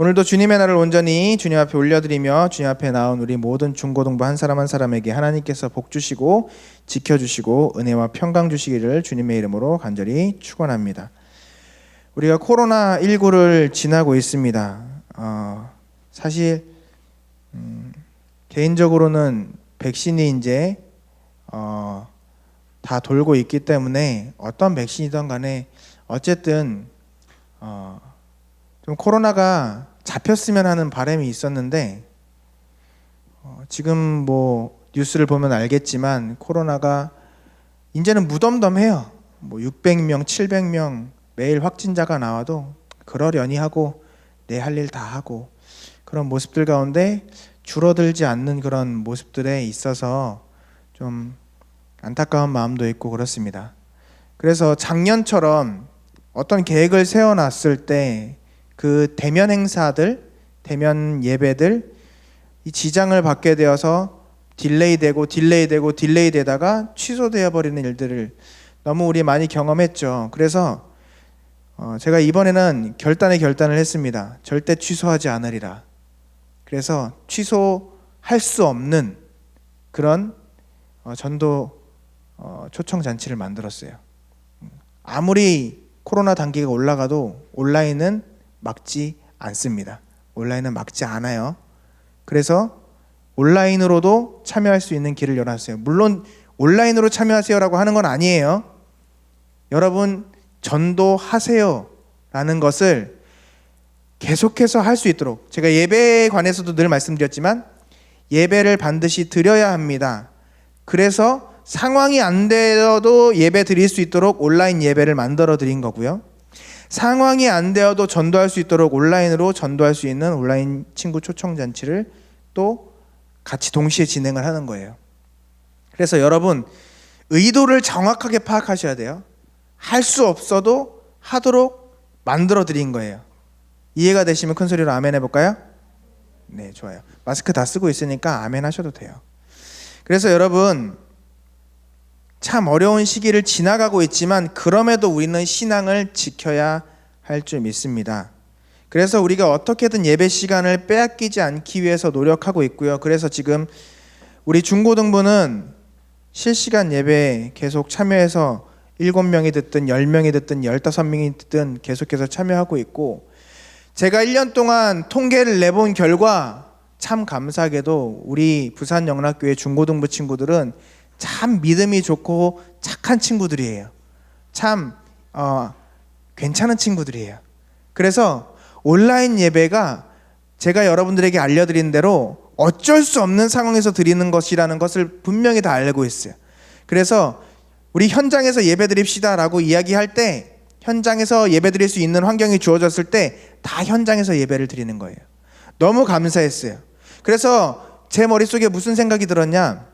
오늘도 주님의 날을 온전히 주님 앞에 올려드리며 주님 앞에 나온 우리 모든 중고등부 한 사람 한 사람에게 하나님께서 복 주시고 지켜주시고 은혜와 평강 주시기를 주님의 이름으로 간절히 축원합니다. 우리가 코로나19를 지나고 있습니다. 사실 개인적으로는 백신이 이제 다 돌고 있기 때문에 어떤 백신이든 간에 어쨌든 좀 코로나가 잡혔으면 하는 바람이 있었는데 지금 뭐 뉴스를 보면 알겠지만 코로나가 이제는 무덤덤해요. 뭐 600명, 700명 매일 확진자가 나와도 그러려니 하고 내 할 일 다 하고 그런 모습들 가운데 줄어들지 않는 그런 모습들에 있어서 좀 안타까운 마음도 있고 그렇습니다. 그래서 작년처럼 어떤 계획을 세워놨을 때 그 대면 행사들, 대면 예배들 이 지장을 받게 되어서 딜레이 되다가 취소되어 버리는 일들을 너무 우리 많이 경험했죠. 그래서 제가 이번에는 결단을 했습니다. 절대 취소하지 않으리라. 그래서 취소할 수 없는 그런 전도 초청 잔치를 만들었어요. 아무리 코로나 단계가 올라가도 온라인은 막지 않습니다. 온라인은 막지 않아요. 그래서 온라인으로도 참여할 수 있는 길을 열어놨어요. 물론 온라인으로 참여하세요라고 하는 건 아니에요. 여러분 전도하세요 라는 것을 계속해서 할 수 있도록, 제가 예배에 관해서도 늘 말씀드렸지만 예배를 반드시 드려야 합니다. 그래서 상황이 안 되어도 예배 드릴 수 있도록 온라인 예배를 만들어 드린 거고요. 상황이 안 되어도 전도할 수 있도록 온라인으로 전도할 수 있는 온라인 친구 초청 잔치를 또 같이 동시에 진행을 하는 거예요. 그래서 여러분 의도를 정확하게 파악하셔야 돼요. 할 수 없어도 하도록 만들어 드린 거예요. 이해가 되시면 큰 소리로 아멘 해볼까요? 네, 좋아요. 마스크 다 쓰고 있으니까 아멘 하셔도 돼요. 그래서 여러분 참 어려운 시기를 지나가고 있지만 그럼에도 우리는 신앙을 지켜야 할 줄 믿습니다. 그래서 우리가 어떻게든 예배 시간을 빼앗기지 않기 위해서 노력하고 있고요. 그래서 지금 우리 중고등부는 실시간 예배에 계속 참여해서 7명이 듣든 10명이 듣든 15명이 듣든 계속해서 참여하고 있고, 제가 1년 동안 통계를 내본 결과 참 감사하게도 우리 부산영락교회 중고등부 친구들은 참 믿음이 좋고 착한 친구들이에요. 참 괜찮은 친구들이에요. 그래서 온라인 예배가 제가 여러분들에게 알려드린 대로 어쩔 수 없는 상황에서 드리는 것이라는 것을 분명히 다 알고 있어요. 그래서 우리 현장에서 예배 드립시다 라고 이야기할 때 현장에서 예배 드릴 수 있는 환경이 주어졌을 때 다 현장에서 예배를 드리는 거예요. 너무 감사했어요. 그래서 제 머릿속에 무슨 생각이 들었냐,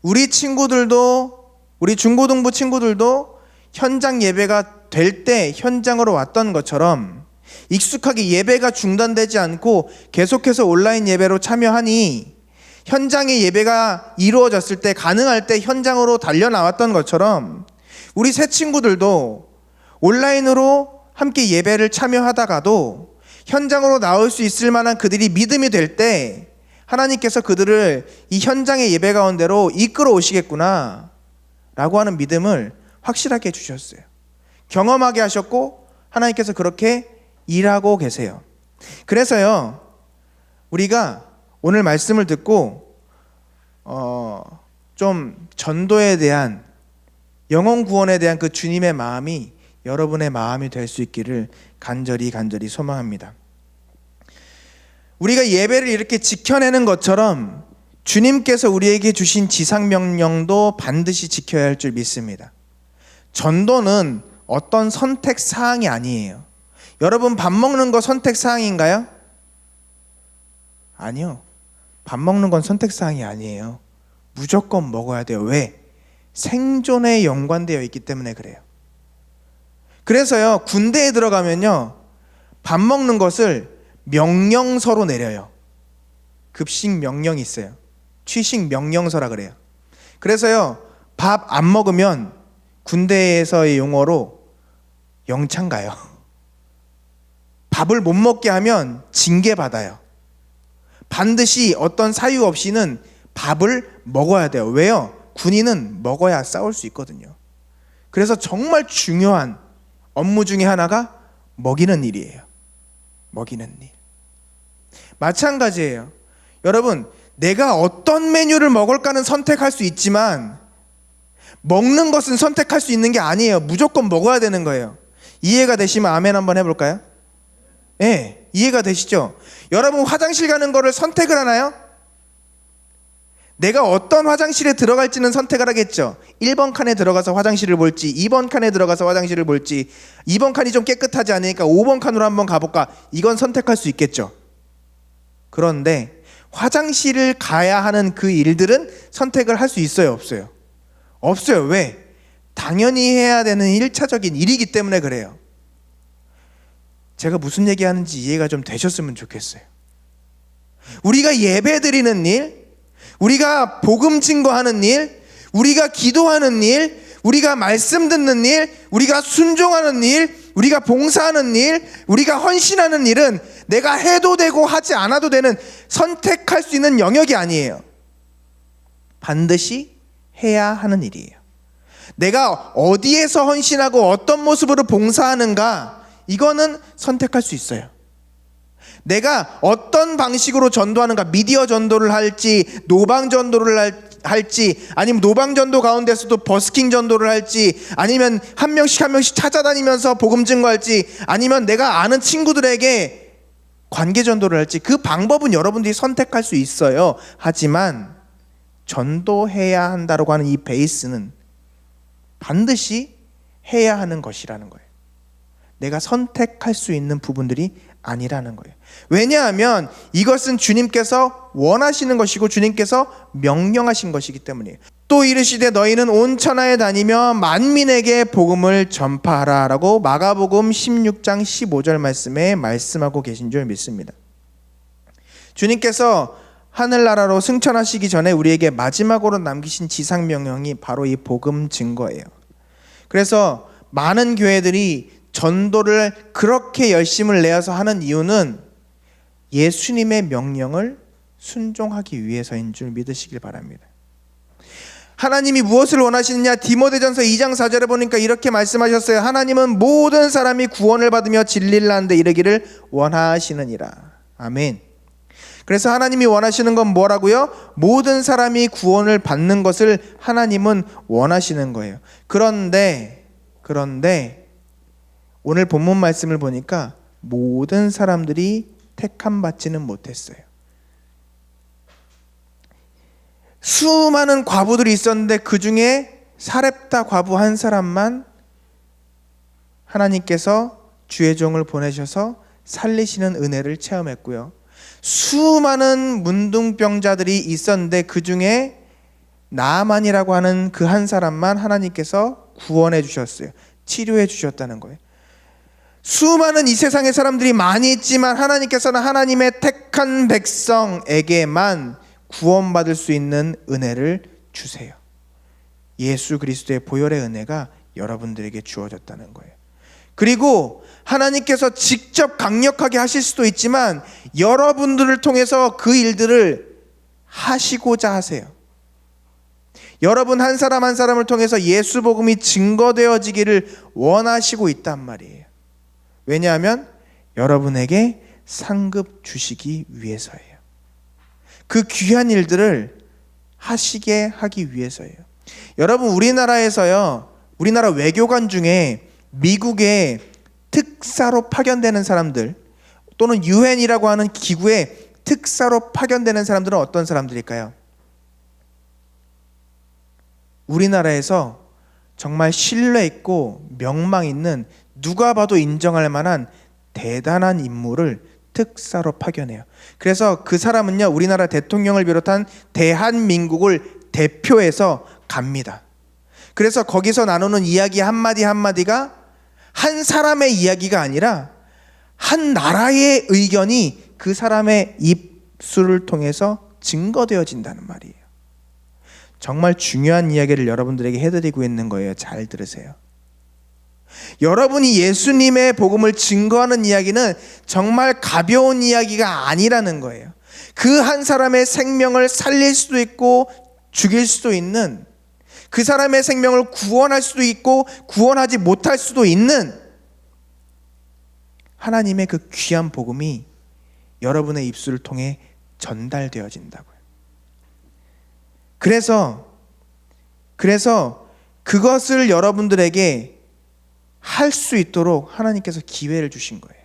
우리 친구들도, 우리 중고등부 친구들도 현장 예배가 될 때 현장으로 왔던 것처럼 익숙하게 예배가 중단되지 않고 계속해서 온라인 예배로 참여하니 현장의 예배가 이루어졌을 때, 가능할 때 현장으로 달려나왔던 것처럼 우리 새 친구들도 온라인으로 함께 예배를 참여하다가도 현장으로 나올 수 있을 만한 그들이 믿음이 될 때 하나님께서 그들을 이 현장의 예배 가운데로 이끌어 오시겠구나 라고 하는 믿음을 확실하게 주셨어요. 경험하게 하셨고 하나님께서 그렇게 일하고 계세요. 그래서요, 우리가 오늘 말씀을 듣고 좀 전도에 대한, 영혼 구원에 대한 그 주님의 마음이 여러분의 마음이 될 수 있기를 간절히 소망합니다. 우리가 예배를 이렇게 지켜내는 것처럼 주님께서 우리에게 주신 지상명령도 반드시 지켜야 할 줄 믿습니다. 전도는 어떤 선택사항이 아니에요. 여러분 밥 먹는 거 선택사항인가요? 아니요. 밥 먹는 건 선택사항이 아니에요. 무조건 먹어야 돼요. 왜? 생존에 연관되어 있기 때문에 그래요. 그래서요, 군대에 들어가면요, 밥 먹는 것을 명령서로 내려요. 급식 명령이 있어요. 취식 명령서라 그래요. 그래서요, 밥 안 먹으면 군대에서의 용어로 영창 가요. 밥을 못 먹게 하면 징계받아요. 반드시 어떤 사유 없이는 밥을 먹어야 돼요. 왜요? 군인은 먹어야 싸울 수 있거든요. 그래서 정말 중요한 업무 중에 하나가 먹이는 일이에요. 먹이는 일. 마찬가지예요. 여러분, 내가 어떤 메뉴를 먹을까는 선택할 수 있지만 먹는 것은 선택할 수 있는 게 아니에요. 무조건 먹어야 되는 거예요. 이해가 되시면 아멘 한번 해볼까요? 네, 이해가 되시죠? 여러분, 화장실 가는 거를 선택을 하나요? 내가 어떤 화장실에 들어갈지는 선택을 하겠죠. 1번 칸에 들어가서 화장실을 볼지, 2번 칸에 들어가서 화장실을 볼지, 2번 칸이 좀 깨끗하지 않으니까 5번 칸으로 한번 가볼까, 이건 선택할 수 있겠죠. 그런데 화장실을 가야 하는 그 일들은 선택을 할 수 있어요, 없어요? 없어요. 왜? 당연히 해야 되는 1차적인 일이기 때문에 그래요. 제가 무슨 얘기하는지 이해가 좀 되셨으면 좋겠어요. 우리가 예배 드리는 일, 우리가 복음 증거하는 일, 우리가 기도하는 일, 우리가 말씀 듣는 일, 우리가 순종하는 일, 우리가 봉사하는 일, 우리가 헌신하는 일은 내가 해도 되고 하지 않아도 되는 선택할 수 있는 영역이 아니에요. 반드시 해야 하는 일이에요. 내가 어디에서 헌신하고 어떤 모습으로 봉사하는가, 이거는 선택할 수 있어요. 내가 어떤 방식으로 전도하는가, 미디어 전도를 할지, 노방 전도를 할지, 아니면 노방 전도 가운데서도 버스킹 전도를 할지, 아니면 한 명씩 한 명씩 찾아다니면서 복음 증거할지, 아니면 내가 아는 친구들에게 관계 전도를 할지, 그 방법은 여러분들이 선택할 수 있어요. 하지만 전도해야 한다고 하는 이 베이스는 반드시 해야 하는 것이라는 거예요. 내가 선택할 수 있는 부분들이 아니라는 거예요. 왜냐하면 이것은 주님께서 원하시는 것이고 주님께서 명령하신 것이기 때문이에요. 또 이르시되 너희는 온 천하에 다니며 만민에게 복음을 전파하라 라고 마가복음 16장 15절 말씀에 말씀하고 계신 줄 믿습니다. 주님께서 하늘나라로 승천하시기 전에 우리에게 마지막으로 남기신 지상명령이 바로 이 복음 증거예요. 그래서 많은 교회들이 전도를 그렇게 열심을 내어서 하는 이유는 예수님의 명령을 순종하기 위해서인 줄 믿으시길 바랍니다. 하나님이 무엇을 원하시느냐? 디모데전서 2장 4절에 보니까 이렇게 말씀하셨어요. 하나님은 모든 사람이 구원을 받으며 진리를 아는 데 이르기를 원하시느니라. 아멘. 그래서 하나님이 원하시는 건 뭐라고요? 모든 사람이 구원을 받는 것을 하나님은 원하시는 거예요. 그런데 오늘 본문 말씀을 보니까 모든 사람들이 택함 받지는 못했어요. 수많은 과부들이 있었는데 그 중에 사렙다 과부 한 사람만 하나님께서 주의 종을 보내셔서 살리시는 은혜를 체험했고요. 수많은 문둥병자들이 있었는데 그 중에 나아만이라고 하는 그 한 사람만 하나님께서 구원해 주셨어요. 치료해 주셨다는 거예요. 수많은 이 세상의 사람들이 많이 있지만 하나님께서는 하나님의 택한 백성에게만 구원받을 수 있는 은혜를 주세요. 예수 그리스도의 보혈의 은혜가 여러분들에게 주어졌다는 거예요. 그리고 하나님께서 직접 강력하게 하실 수도 있지만 여러분들을 통해서 그 일들을 하시고자 하세요. 여러분 한 사람 한 사람을 통해서 예수 복음이 증거되어지기를 원하시고 있단 말이에요. 왜냐하면 여러분에게 상급 주시기 위해서예요. 그 귀한 일들을 하시게 하기 위해서예요. 여러분, 우리나라에서요, 우리나라 외교관 중에 미국에 특사로 파견되는 사람들 또는 유엔이라고 하는 기구에 특사로 파견되는 사람들은 어떤 사람들일까요? 우리나라에서 정말 신뢰 있고 명망 있는, 누가 봐도 인정할 만한 대단한 인물을 특사로 파견해요. 그래서 그 사람은요, 우리나라 대통령을 비롯한 대한민국을 대표해서 갑니다. 그래서 거기서 나누는 이야기 한마디 한마디가 한 사람의 이야기가 아니라 한 나라의 의견이 그 사람의 입술을 통해서 증거되어진다는 말이에요. 정말 중요한 이야기를 여러분들에게 해드리고 있는 거예요. 잘 들으세요. 여러분이 예수님의 복음을 증거하는 이야기는 정말 가벼운 이야기가 아니라는 거예요. 그 한 사람의 생명을 살릴 수도 있고 죽일 수도 있는, 그 사람의 생명을 구원할 수도 있고 구원하지 못할 수도 있는 하나님의 그 귀한 복음이 여러분의 입술을 통해 전달되어진다고요. 그래서 그것을 여러분들에게 할 수 있도록 하나님께서 기회를 주신 거예요.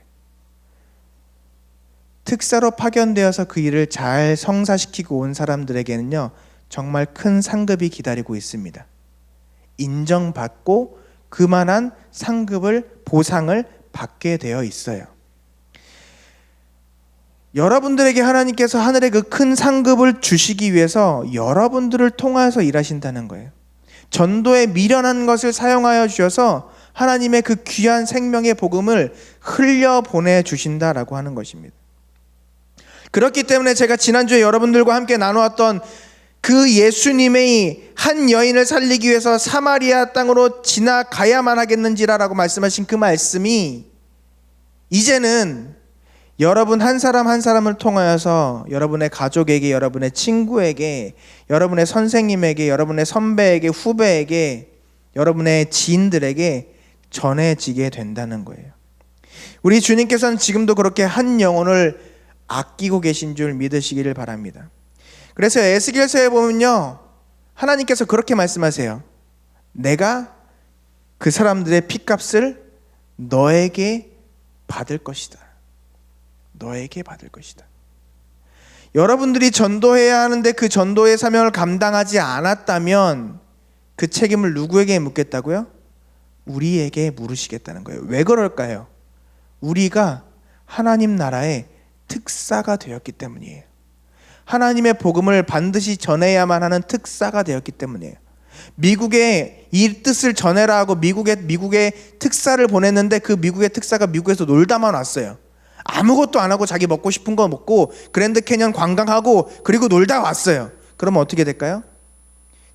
특사로 파견되어서 그 일을 잘 성사시키고 온 사람들에게는요, 정말 큰 상급이 기다리고 있습니다. 인정받고 그만한 상급을, 보상을 받게 되어 있어요. 여러분들에게 하나님께서 하늘의 그 큰 상급을 주시기 위해서 여러분들을 통하여서 일하신다는 거예요. 전도에 미련한 것을 사용하여 주셔서 하나님의 그 귀한 생명의 복음을 흘려보내 주신다라고 하는 것입니다. 그렇기 때문에 제가 지난주에 여러분들과 함께 나누었던 그 예수님의 한 여인을 살리기 위해서 사마리아 땅으로 지나가야만 하겠는지라라고 말씀하신 그 말씀이 이제는 여러분 한 사람 한 사람을 통하여서 여러분의 가족에게, 여러분의 친구에게, 여러분의 선생님에게, 여러분의 선배에게, 후배에게, 여러분의 지인들에게 전해지게 된다는 거예요. 우리 주님께서는 지금도 그렇게 한 영혼을 아끼고 계신 줄 믿으시기를 바랍니다. 그래서 에스겔서에 보면요, 하나님께서 그렇게 말씀하세요. 내가 그 사람들의 핏값을 너에게 받을 것이다. 너에게 받을 것이다. 여러분들이 전도해야 하는데 그 전도의 사명을 감당하지 않았다면 그 책임을 누구에게 묻겠다고요? 우리에게 물으시겠다는 거예요. 왜 그럴까요? 우리가 하나님 나라의 특사가 되었기 때문이에요. 하나님의 복음을 반드시 전해야만 하는 특사가 되었기 때문이에요. 미국에 이 뜻을 전해라 하고 미국에 특사를 보냈는데 그 미국의 특사가 미국에서 놀다만 왔어요. 아무것도 안 하고 자기 먹고 싶은 거 먹고 그랜드 캐년 관광하고 그리고 놀다 왔어요. 그러면 어떻게 될까요?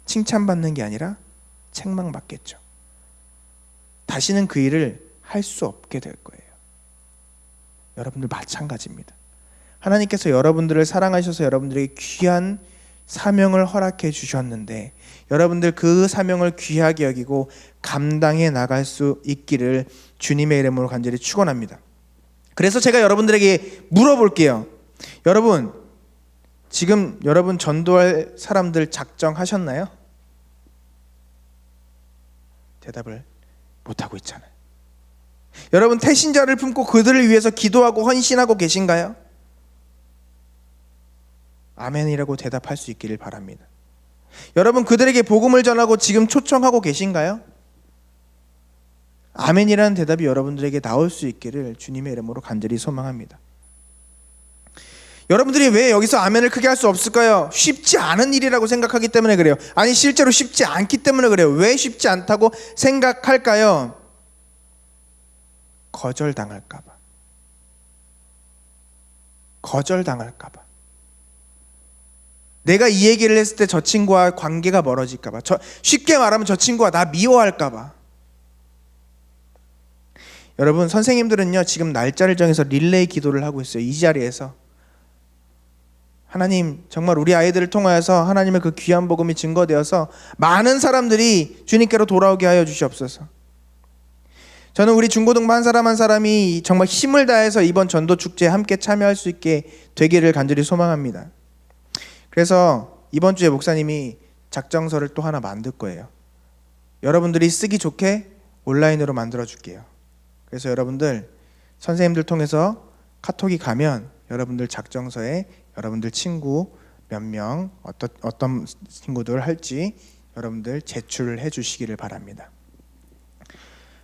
칭찬받는 게 아니라 책망받겠죠. 다시는 그 일을 할 수 없게 될 거예요. 여러분들 마찬가지입니다. 하나님께서 여러분들을 사랑하셔서 여러분들에게 귀한 사명을 허락해 주셨는데 여러분들 그 사명을 귀하게 여기고 감당해 나갈 수 있기를 주님의 이름으로 간절히 축원합니다. 그래서 제가 여러분들에게 물어볼게요. 여러분, 지금 여러분 전도할 사람들 작정하셨나요? 대답을 못하고 있잖아요. 여러분 태신자를 품고 그들을 위해서 기도하고 헌신하고 계신가요? 아멘이라고 대답할 수 있기를 바랍니다. 여러분 그들에게 복음을 전하고 지금 초청하고 계신가요? 아멘이라는 대답이 여러분들에게 나올 수 있기를 주님의 이름으로 간절히 소망합니다. 여러분들이 왜 여기서 아멘을 크게 할 수 없을까요? 쉽지 않은 일이라고 생각하기 때문에 그래요. 아니 실제로 쉽지 않기 때문에 그래요. 왜 쉽지 않다고 생각할까요? 거절당할까 봐. 거절당할까 봐. 내가 이 얘기를 했을 때 저 친구와 관계가 멀어질까 봐. 쉽게 말하면 저 친구가 나 미워할까 봐. 여러분 선생님들은요 지금 날짜를 정해서 릴레이 기도를 하고 있어요. 이 자리에서 하나님 정말 우리 아이들을 통하여서 하나님의 그 귀한 복음이 증거되어서 많은 사람들이 주님께로 돌아오게 하여 주시옵소서. 저는 우리 중고등부 한 사람 한 사람이 정말 힘을 다해서 이번 전도 축제에 함께 참여할 수 있게 되기를 간절히 소망합니다. 그래서 이번 주에 목사님이 작정서를 또 하나 만들 거예요. 여러분들이 쓰기 좋게 온라인으로 만들어 줄게요. 그래서 여러분들 선생님들 통해서 카톡이 가면 여러분들 작정서에 여러분들 친구 몇 명 어떤 친구들 할지 여러분들 제출을 해 주시기를 바랍니다.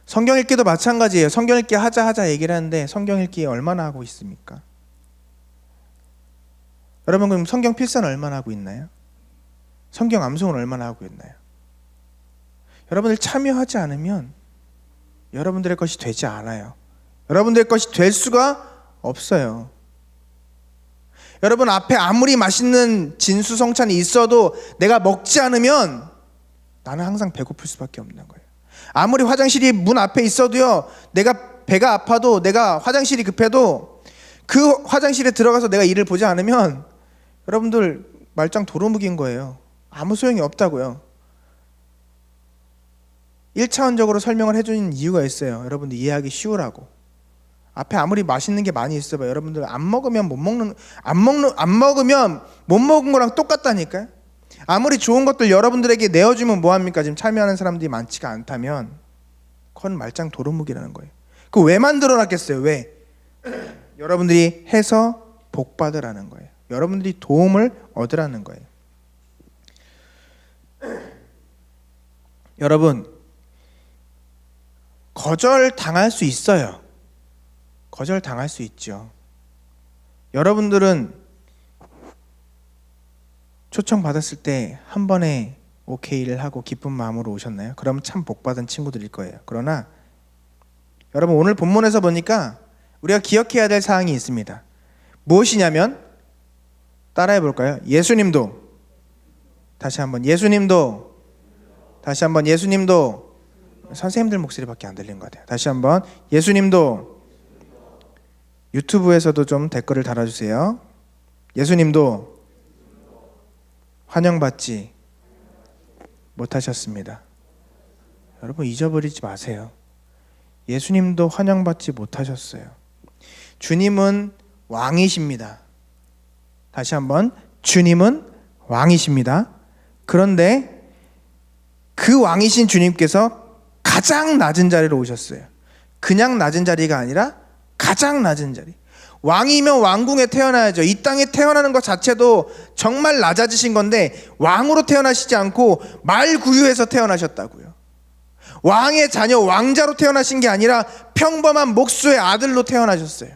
성경 읽기도 마찬가지예요. 성경 읽기 하자 얘기를 하는데 성경 읽기 얼마나 하고 있습니까? 여러분 그럼 성경 필사는 얼마나 하고 있나요? 성경 암송은 얼마나 하고 있나요? 여러분들 참여하지 않으면 여러분들의 것이 되지 않아요. 여러분들의 것이 될 수가 없어요. 여러분 앞에 아무리 맛있는 진수성찬이 있어도 내가 먹지 않으면 나는 항상 배고플 수밖에 없는 거예요. 아무리 화장실이 문 앞에 있어도요, 내가 배가 아파도, 내가 화장실이 급해도 그 화장실에 들어가서 내가 이를 보지 않으면 여러분들 말짱 도루묵인 거예요. 아무 소용이 없다고요. 1차원적으로 설명을 해주는 이유가 있어요. 여러분들 이해하기 쉬우라고. 앞에 아무리 맛있는 게 많이 있어봐요. 여러분들 안 먹으면 못 먹는 거랑 똑같다니까요. 아무리 좋은 것들 여러분들에게 내어주면 뭐합니까? 지금 참여하는 사람들이 많지가 않다면 그건 말짱 도루묵이라는 거예요. 그거 왜 만들어놨겠어요? 왜? 여러분들이 해서 복 받으라는 거예요. 여러분들이 도움을 얻으라는 거예요. 여러분, 거절당할 수 있어요. 거절당할 수 있죠. 여러분들은 초청받았을 때 한 번에 오케이를 하고 기쁜 마음으로 오셨나요? 그럼 참 복받은 친구들일 거예요. 그러나 여러분, 오늘 본문에서 보니까 우리가 기억해야 될 사항이 있습니다. 무엇이냐면, 따라해 볼까요? 예수님도, 다시 한번 예수님도, 다시 한번 예수님도. 선생님들 목소리밖에 안 들리는 것 같아요. 다시 한번 예수님도. 유튜브에서도 좀 댓글을 달아주세요. 예수님도 환영받지 못하셨습니다. 여러분, 잊어버리지 마세요. 예수님도 환영받지 못하셨어요. 주님은 왕이십니다. 다시 한번, 주님은 왕이십니다. 그런데 그 왕이신 주님께서 가장 낮은 자리로 오셨어요. 그냥 낮은 자리가 아니라 가장 낮은 자리. 왕이면 왕궁에 태어나야죠. 이 땅에 태어나는 것 자체도 정말 낮아지신 건데 왕으로 태어나시지 않고 말구유에서 태어나셨다고요. 왕의 자녀, 왕자로 태어나신 게 아니라 평범한 목수의 아들로 태어나셨어요.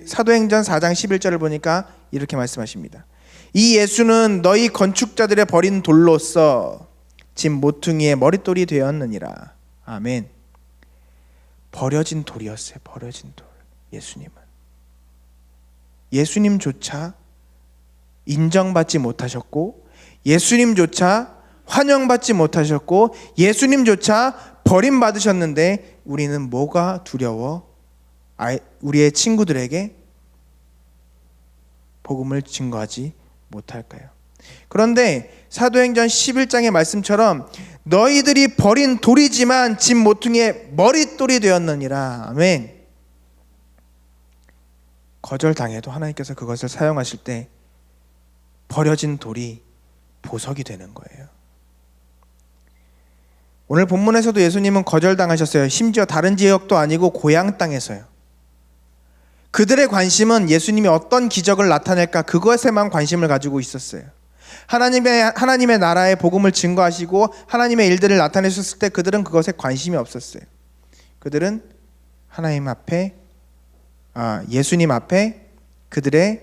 사도행전 4장 11절을 보니까 이렇게 말씀하십니다. 이 예수는 너희 건축자들의 버린 돌로서 집 모퉁이의 머릿돌이 되었느니라. 아멘. 버려진 돌이었어요. 버려진 돌. 예수님은. 예수님조차 인정받지 못하셨고, 예수님조차 환영받지 못하셨고, 예수님조차 버림받으셨는데 우리는 뭐가 두려워? 우리의 친구들에게 복음을 증거하지 못할까요? 그런데 사도행전 11장의 말씀처럼 너희들이 버린 돌이지만 집 모퉁이의 머릿돌이 되었느니라. 아멘. 거절당해도 하나님께서 그것을 사용하실 때 버려진 돌이 보석이 되는 거예요. 오늘 본문에서도 예수님은 거절당하셨어요. 심지어 다른 지역도 아니고 고향 땅에서요. 그들의 관심은 예수님이 어떤 기적을 나타낼까, 그것에만 관심을 가지고 있었어요. 하나님의 나라의 복음을 증거하시고 하나님의 일들을 나타내셨을 때 그들은 그것에 관심이 없었어요. 그들은 하나님 앞에, 예수님 앞에 그들의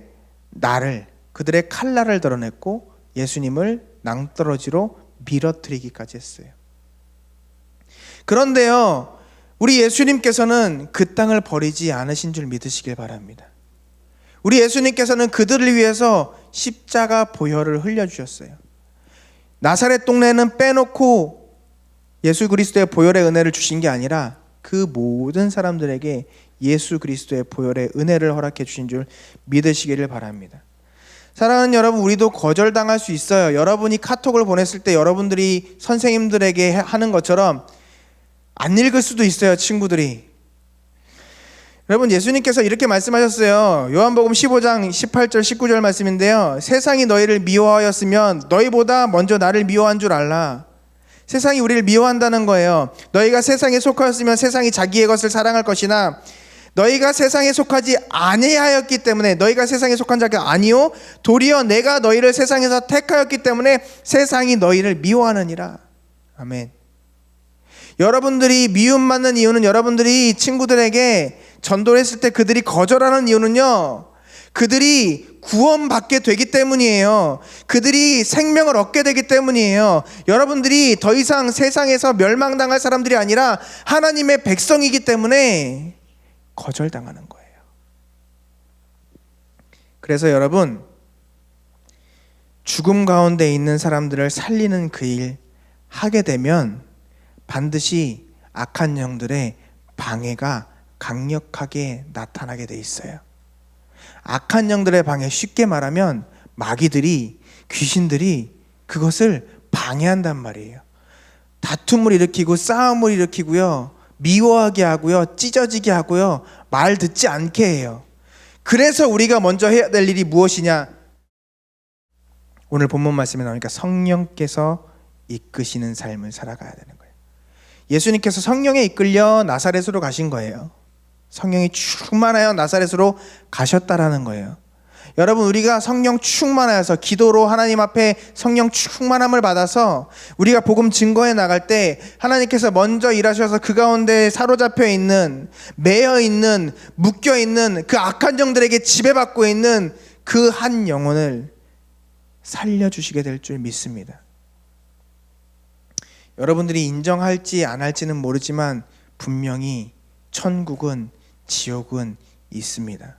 칼날을 드러냈고 예수님을 낭떠러지로 밀어뜨리기까지 했어요. 그런데요, 우리 예수님께서는 그 땅을 버리지 않으신 줄 믿으시길 바랍니다. 우리 예수님께서는 그들을 위해서 십자가 보혈을 흘려주셨어요. 나사렛 동네는 빼놓고 예수 그리스도의 보혈의 은혜를 주신 게 아니라 그 모든 사람들에게 예수 그리스도의 보혈의 은혜를 허락해 주신 줄 믿으시기를 바랍니다. 사랑하는 여러분, 우리도 거절당할 수 있어요. 여러분이 카톡을 보냈을 때 여러분들이 선생님들에게 하는 것처럼 안 읽을 수도 있어요, 친구들이. 여러분, 예수님께서 이렇게 말씀하셨어요. 요한복음 15장 18절 19절 말씀인데요. 세상이 너희를 미워하였으면 너희보다 먼저 나를 미워한 줄 알라. 세상이 우리를 미워한다는 거예요. 너희가 세상에 속하였으면 세상이 자기의 것을 사랑할 것이나 너희가 세상에 속하지 아니하였기 때문에, 너희가 세상에 속한 자가 아니요 도리어 내가 너희를 세상에서 택하였기 때문에 세상이 너희를 미워하느니라. 아멘. 여러분들이 미움받는 이유는, 여러분들이 친구들에게 전도를 했을 때 그들이 거절하는 이유는요, 그들이 구원받게 되기 때문이에요. 그들이 생명을 얻게 되기 때문이에요. 여러분들이 더 이상 세상에서 멸망당할 사람들이 아니라 하나님의 백성이기 때문에 거절당하는 거예요. 그래서 여러분, 죽음 가운데 있는 사람들을 살리는 그 일 하게 되면 반드시 악한 영들의 방해가 강력하게 나타나게 돼 있어요. 악한 영들의 방해, 쉽게 말하면 마귀들이, 귀신들이 그것을 방해한단 말이에요. 다툼을 일으키고 싸움을 일으키고요, 미워하게 하고요, 찢어지게 하고요, 말 듣지 않게 해요. 그래서 우리가 먼저 해야 될 일이 무엇이냐? 오늘 본문 말씀에 나오니까 성령께서 이끄시는 삶을 살아가야 되는 거예요. 예수님께서 성령에 이끌려 나사렛으로 가신 거예요. 성령이 충만하여 나사렛으로 가셨다라는 거예요. 여러분, 우리가 성령 충만하여서 기도로 하나님 앞에 성령 충만함을 받아서 우리가 복음 증거해 나갈 때 하나님께서 먼저 일하셔서 그 가운데 사로잡혀 있는, 매여 있는, 묶여 있는 그 악한 영들에게 지배받고 있는 그 한 영혼을 살려주시게 될 줄 믿습니다. 여러분들이 인정할지 안 할지는 모르지만 분명히 천국은, 지옥은 있습니다.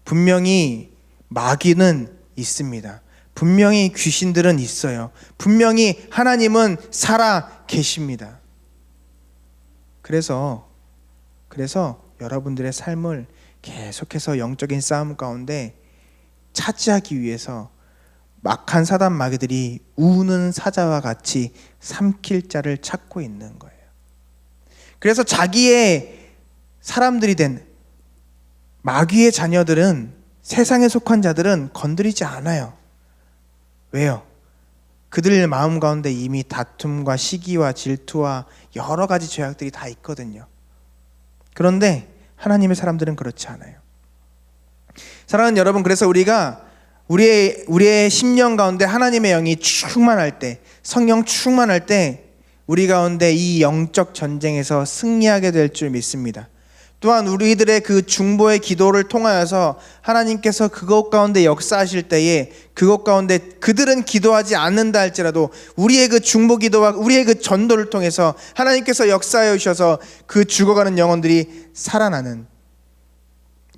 분명히 마귀는 있습니다. 분명히 귀신들은 있어요. 분명히 하나님은 살아 계십니다. 그래서 여러분들의 삶을 계속해서 영적인 싸움 가운데 차지하기 위해서 악한 사단 마귀들이 우는 사자와 같이 삼킬 자를 찾고 있는 거예요. 그래서 자기의 사람들이 된 마귀의 자녀들은, 세상에 속한 자들은 건드리지 않아요. 왜요? 그들 마음 가운데 이미 다툼과 시기와 질투와 여러 가지 죄악들이 다 있거든요. 그런데 하나님의 사람들은 그렇지 않아요. 사랑하는 여러분, 그래서 우리가 우리의 심령 가운데 하나님의 영이 충만할 때, 성령 충만할 때 우리 가운데 이 영적 전쟁에서 승리하게 될 줄 믿습니다. 또한 우리들의 그 중보의 기도를 통하여서 하나님께서 그것 가운데 역사하실 때에 그것 가운데 그들은 기도하지 않는다 할지라도 우리의 그 중보 기도와 우리의 그 전도를 통해서 하나님께서 역사해 주셔서 그 죽어가는 영혼들이 살아나는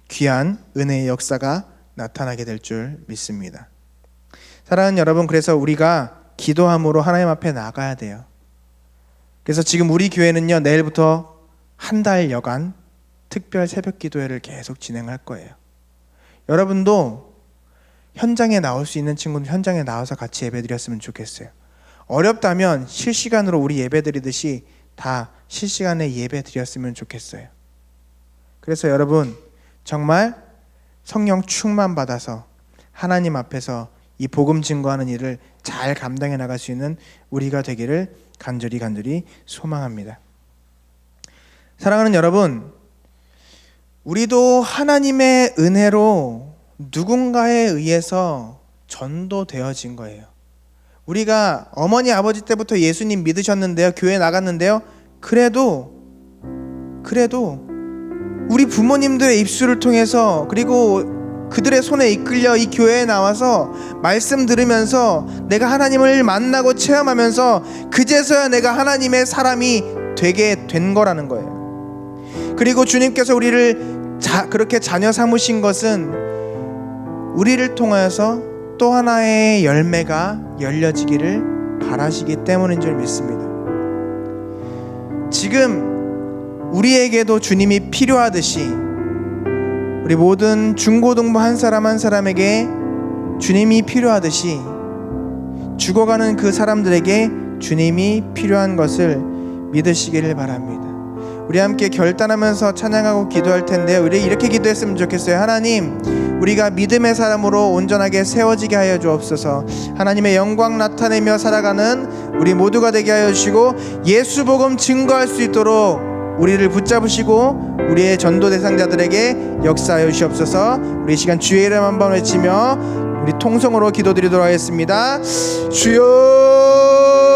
귀한 은혜의 역사가 나타나게 될 줄 믿습니다. 사랑하는 여러분, 그래서 우리가 기도함으로 하나님 앞에 나가야 돼요. 그래서 지금 우리 교회는요, 내일부터 한 달 여간 특별 새벽 기도회를 계속 진행할 거예요. 여러분도 현장에 나올 수 있는 친구는 현장에 나와서 같이 예배드렸으면 좋겠어요. 어렵다면 실시간으로 우리 예배드리듯이 다 실시간에 예배드렸으면 좋겠어요. 그래서 여러분, 정말 성령 충만 받아서 하나님 앞에서 이 복음 증거하는 일을 잘 감당해 나갈 수 있는 우리가 되기를 간절히 소망합니다. 사랑하는 여러분, 우리도 하나님의 은혜로 누군가에 의해서 전도되어진 거예요. 우리가 어머니 아버지 때부터 예수님 믿으셨는데요, 교회 나갔는데요, 그래도 우리 부모님들의 입술을 통해서, 그리고 그들의 손에 이끌려 이 교회에 나와서 말씀 들으면서 내가 하나님을 만나고 체험하면서 그제서야 내가 하나님의 사람이 되게 된 거라는 거예요. 그리고 주님께서 우리를 그렇게 자녀 삼으신 것은 우리를 통하여서 또 하나의 열매가 열려지기를 바라시기 때문인 줄 믿습니다. 지금 우리에게도 주님이 필요하듯이 우리 모든 중고등부 한 사람 한 사람에게 주님이 필요하듯이 죽어가는 그 사람들에게 주님이 필요한 것을 믿으시기를 바랍니다. 우리 함께 결단하면서 찬양하고 기도할 텐데요, 우리 이렇게 기도했으면 좋겠어요. 하나님, 우리가 믿음의 사람으로 온전하게 세워지게 하여 주옵소서. 하나님의 영광 나타내며 살아가는 우리 모두가 되게 하여 주시고 예수 복음 증거할 수 있도록 우리를 붙잡으시고 우리의 전도 대상자들에게 역사하여 주시옵소서. 우리 시간 주의 이름 한번 외치며 우리 통성으로 기도드리도록 하겠습니다. 주여